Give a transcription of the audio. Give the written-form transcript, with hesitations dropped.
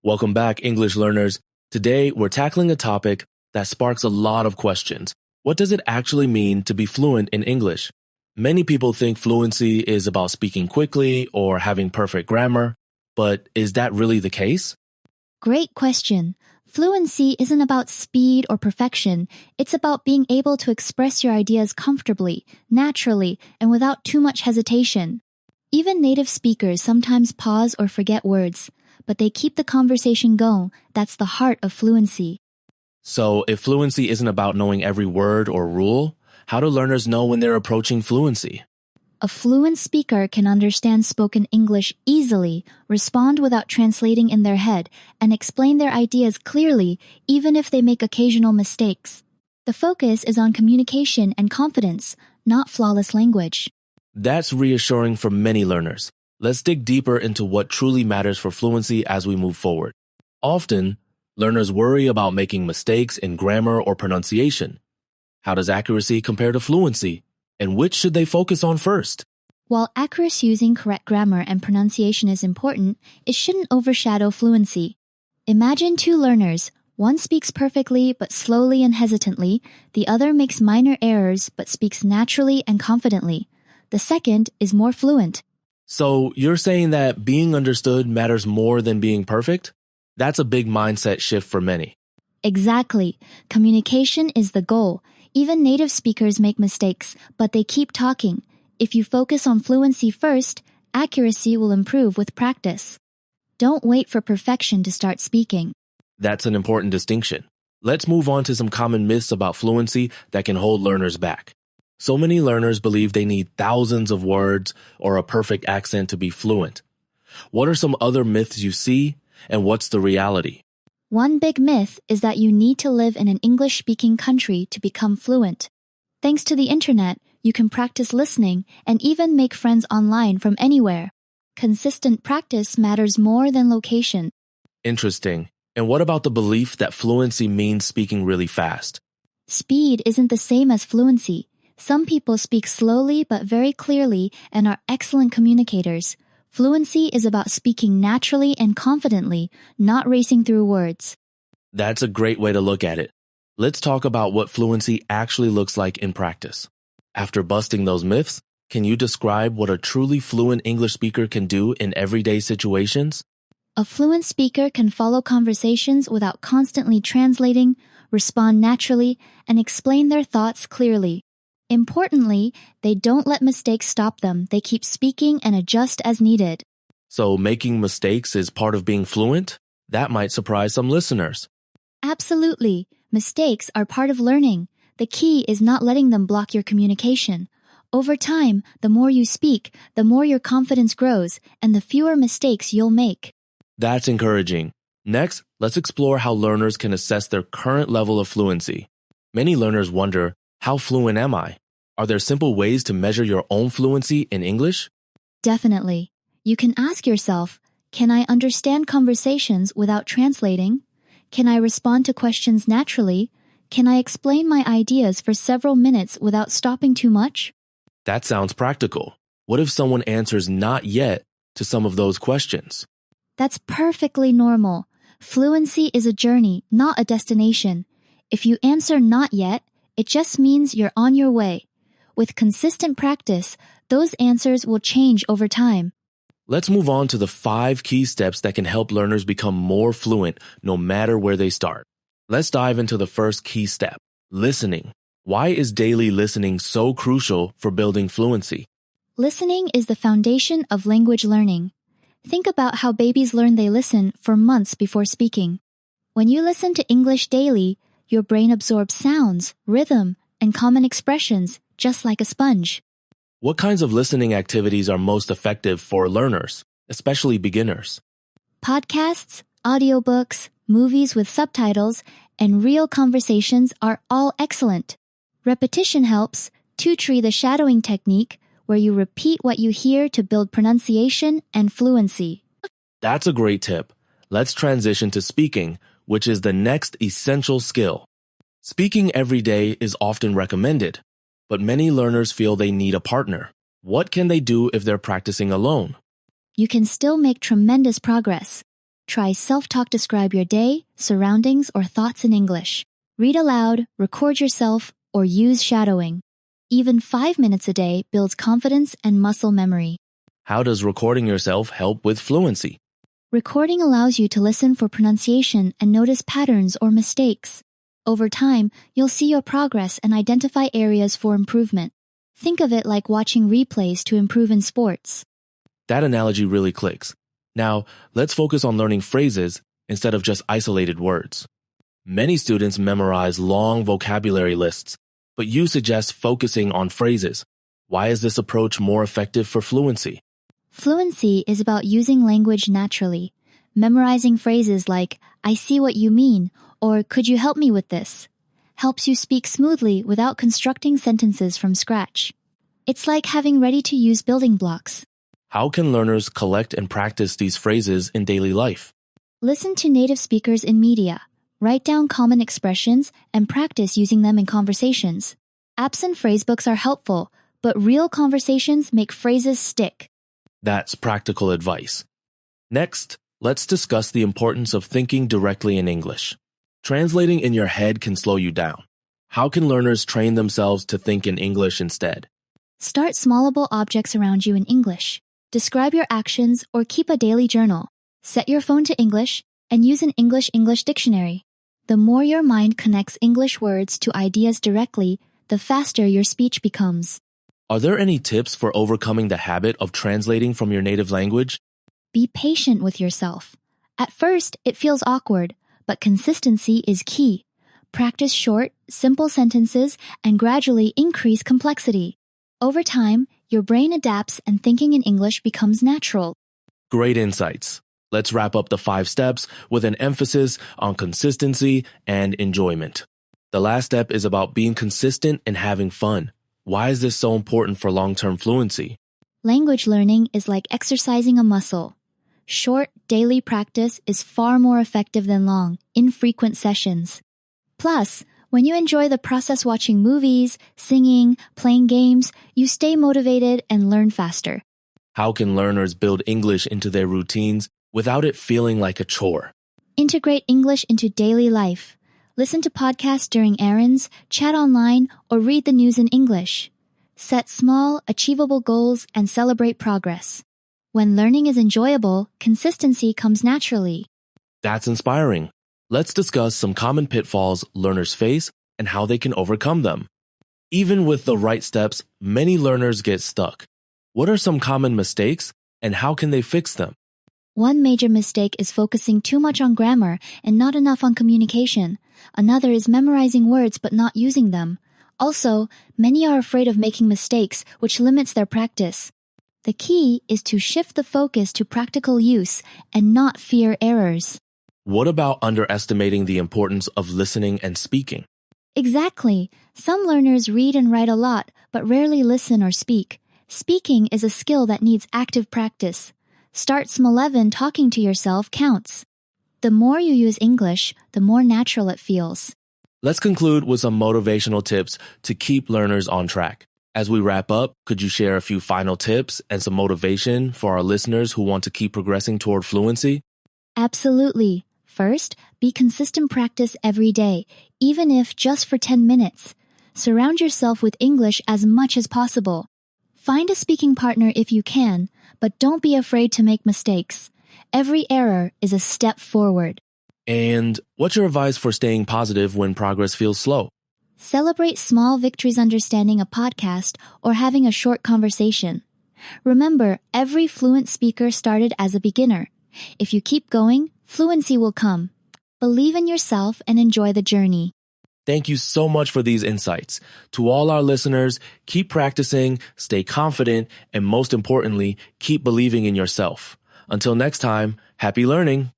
Welcome back, English learners. Today, we're tackling a topic that sparks a lot of questions. What does it actually mean to be fluent in English? Many people think fluency is about speaking quickly or having perfect grammar, but is that really the case? Great question. Fluency isn't about speed or perfection. It's about being able to express your ideas comfortably, naturally, and without too much hesitation. Even native speakers sometimes pause or forget words, but they keep the conversation going. That's the heart of fluency. So, if fluency isn't about knowing every word or rule, how do learners know when they're approaching fluency? A fluent speaker can understand spoken English easily, respond without translating in their head, and explain their ideas clearly, even if they make occasional mistakes. The focus is on communication and confidence, not flawless language. That's reassuring for many learners. Let's dig deeper into what truly matters for fluency as we move forward. Often, learners worry about making mistakes in grammar or pronunciation. How does accuracy compare to fluency? And which should they focus on first? While accuracy using correct grammar and pronunciation is important, it shouldn't overshadow fluency. Imagine two learners. One speaks perfectly but slowly and hesitantly. The other makes minor errors but speaks naturally and confidently. The second is more fluent. So you're saying that being understood matters more than being perfect? That's a big mindset shift for many. Exactly. Communication is the goal. Even native speakers make mistakes, but they keep talking. If you focus on fluency first, accuracy will improve with practice. Don't wait for perfection to start speaking. That's an important distinction. Let's move on to some common myths about fluency that can hold learners back. So many learners believe they need thousands of words or a perfect accent to be fluent. What are some other myths you see, and what's the reality? One big myth is that you need to live in an English-speaking country to become fluent. Thanks to the internet, you can practice listening and even make friends online from anywhere. Consistent practice matters more than location. Interesting. And what about the belief that fluency means speaking really fast? Speed isn't the same as fluency. Some people speak slowly but very clearly and are excellent communicators. Fluency is about speaking naturally and confidently, not racing through words. That's a great way to look at it. Let's talk about what fluency actually looks like in practice. After busting those myths, can you describe what a truly fluent English speaker can do in everyday situations? A fluent speaker can follow conversations without constantly translating, respond naturally, and explain their thoughts clearly. Importantly, they don't let mistakes stop them. They keep speaking and adjust as needed. So making mistakes is part of being fluent? That might surprise some listeners. Absolutely. Mistakes are part of learning. The key is not letting them block your communication. Over time, the more you speak, the more your confidence grows, and the fewer mistakes you'll make. That's encouraging. Next, let's explore how learners can assess their current level of fluency. Many learners wonder, how fluent am I? Are there simple ways to measure your own fluency in English? Definitely. You can ask yourself, can I understand conversations without translating? Can I respond to questions naturally? Can I explain my ideas for several minutes without stopping too much? That sounds practical. What if someone answers not yet to some of those questions? That's perfectly normal. Fluency is a journey, not a destination. If you answer not yet, it just means you're on your way. With consistent practice, those answers will change over time. Let's move on to the 5 key steps that can help learners become more fluent no matter where they start. Let's dive into the first key step, listening. Why is daily listening so crucial for building fluency? Listening is the foundation of language learning. Think about how babies learn. They listen for months before speaking. When you listen to English daily, your brain absorbs sounds, rhythm, and common expressions, just like a sponge. What kinds of listening activities are most effective for learners, especially beginners? Podcasts, audiobooks, movies with subtitles, and real conversations are all excellent. Repetition helps. Try the shadowing technique, where you repeat what you hear to build pronunciation and fluency. That's a great tip. Let's transition to speaking, which is the next essential skill. Speaking every day is often recommended, but many learners feel they need a partner. What can they do if they're practicing alone? You can still make tremendous progress. Try self-talk. Describe your day, surroundings, or thoughts in English. Read aloud, record yourself, or use shadowing. Even 5 minutes a day builds confidence and muscle memory. How does recording yourself help with fluency? Recording allows you to listen for pronunciation and notice patterns or mistakes. Over time, you'll see your progress and identify areas for improvement. Think of it like watching replays to improve in sports. That analogy really clicks. Now, let's focus on learning phrases instead of just isolated words. Many students memorize long vocabulary lists, but you suggest focusing on phrases. Why is this approach more effective for fluency? Fluency is about using language naturally. Memorizing phrases like, "I see what you mean," or "Could you help me with this?" helps you speak smoothly without constructing sentences from scratch. It's like having ready-to-use building blocks. How can learners collect and practice these phrases in daily life? Listen to native speakers in media. Write down common expressions and practice using them in conversations. Apps and phrasebooks are helpful, but real conversations make phrases stick. That's practical advice. Next, let's discuss the importance of thinking directly in English. Translating in your head can slow you down. How can learners train themselves to think in English instead? Start smallable objects around you in English. Describe your actions or keep a daily journal. Set your phone to English and use an English dictionary. The more your mind connects English words to ideas directly, the faster your speech becomes. Are there any tips for overcoming the habit of translating from your native language? Be patient with yourself. At first, it feels awkward, but consistency is key. Practice short, simple sentences and gradually increase complexity. Over time, your brain adapts and thinking in English becomes natural. Great insights. Let's wrap up the 5 steps with an emphasis on consistency and enjoyment. The last step is about being consistent and having fun. Why is this so important for long-term fluency? Language learning is like exercising a muscle. Short, daily practice is far more effective than long, infrequent sessions. Plus, when you enjoy the process watching movies, singing, playing games, you stay motivated and learn faster. How can learners build English into their routines without it feeling like a chore? Integrate English into daily life. Listen to podcasts during errands, chat online, or read the news in English. Set small, achievable goals and celebrate progress. When learning is enjoyable, consistency comes naturally. That's inspiring. Let's discuss some common pitfalls learners face and how they can overcome them. Even with the right steps, many learners get stuck. What are some common mistakes and how can they fix them? One major mistake is focusing too much on grammar and not enough on communication. Another is memorizing words but not using them. Also, many are afraid of making mistakes, which limits their practice. The key is to shift the focus to practical use and not fear errors. What about underestimating the importance of listening and speaking? Exactly. Some learners read and write a lot, but rarely listen or speak. Speaking is a skill that needs active practice. Start small. Talking to yourself counts. The more you use English, the more natural it feels. Let's conclude with some motivational tips to keep learners on track. As we wrap up, could you share a few final tips and some motivation for our listeners who want to keep progressing toward fluency? Absolutely. First, be consistent practice every day, even if just for 10 minutes. Surround yourself with English as much as possible. Find a speaking partner if you can, but don't be afraid to make mistakes. Every error is a step forward. And what's your advice for staying positive when progress feels slow? Celebrate small victories, understanding a podcast or having a short conversation. Remember, every fluent speaker started as a beginner. If you keep going, fluency will come. Believe in yourself and enjoy the journey. Thank you so much for these insights. To all our listeners, keep practicing, stay confident, and most importantly, keep believing in yourself. Until next time, happy learning.